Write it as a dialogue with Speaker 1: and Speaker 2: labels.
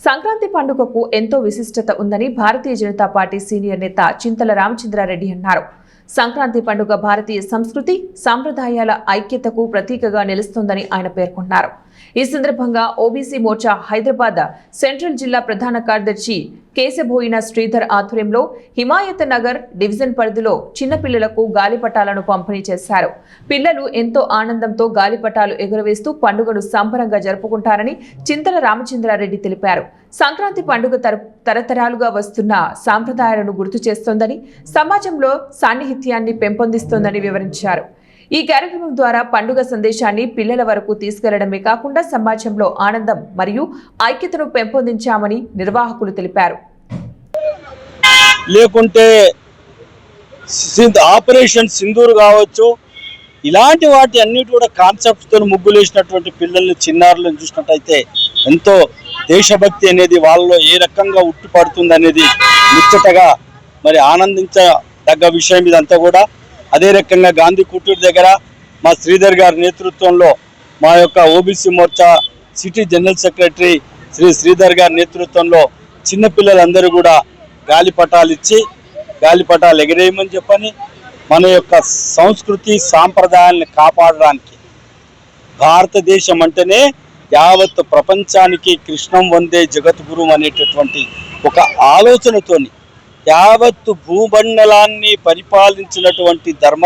Speaker 1: సంక్రాంతి పండుగకు ఎంతో విశిష్టత ఉందని భారతీయ జనతా పార్టీ సీనియర్ నేత చింతల రామచంద్రారెడ్డి అన్నారు. సంక్రాంతి పండుగ భారతీయ సంస్కృతి సంప్రదాయాల ఐక్యతకు ప్రతీకగా నిలుస్తుందని ఆయన పేర్కొన్నారు. ఈ సందర్భంగా ఓబీసీ మోర్చా హైదరాబాద్ సెంట్రల్ జిల్లా ప్రధాన కార్యదర్శి కేశబోయిన శ్రీధర్ ఆధ్వర్యంలో హిమాయత్ నగర్ డివిజన్ పరిధిలో చిన్నపిల్లలకు గాలిపటాలను పంపిణీ చేశారు. పిల్లలు ఎంతో ఆనందంతో గాలిపటాలు ఎగురవేస్తూ పండుగను సంబరంగా జరుపుకుంటారని చింతల రామచంద్రారెడ్డి తెలిపారు. సంక్రాంతి పండుగ తరతరాలుగా వస్తున్న సాంప్రదాయాలను గుర్తు చేస్తోందని, సమాజంలో సాన్నిహిత్యాన్ని పెంపొందిస్తోందని వివరించారు. ఈ కార్యక్రమం ద్వారా పండుగ సందేశాన్ని పిల్లల వరకు తీసుకెళ్లడమే కాకుండా సమాజంలో ఆనందం మరియు ఐక్యతను పెంపొందించామని నిర్వాహకులు తెలిపారు.
Speaker 2: లేకుంటే ఆపరేషన్ సింధూర్ కావచ్చు, ఇలాంటి వాటి అన్నిటి కూడా కాన్సెప్ట్స్తో ముగ్గులేసినటువంటి పిల్లల్ని చిన్నారులను చూసినట్టయితే ఎంతో దేశభక్తి అనేది వాళ్ళలో ఏ రకంగా ఉట్టిపడుతుంది అనేది ముచ్చటగా మరి ఆనందించదగ్గ విషయం ఇదంతా కూడా. అదే రకంగా గాంధీ కుటీర్ దగ్గర మా శ్రీధర్ గారి నేతృత్వంలో మా యొక్క OBC Morcha city general secretary Sridhar గారి నేతృత్వంలో చిన్నపిల్లలందరూ కూడా గాలిపటాలు ఇచ్చి గాలిపటాలు ఎగరేయమని చెప్పని మన యొక్క సంస్కృతి సాంప్రదాయాలను కాపాడడానికి, భారతదేశం అంటేనే యావత్ ప్రపంచానికి కృష్ణం వందే జగద్గురు అనేటటువంటి ఒక ఆలోచనతోని యావత్తు భూమండలాన్ని పరిపాలించినటువంటి ధర్మ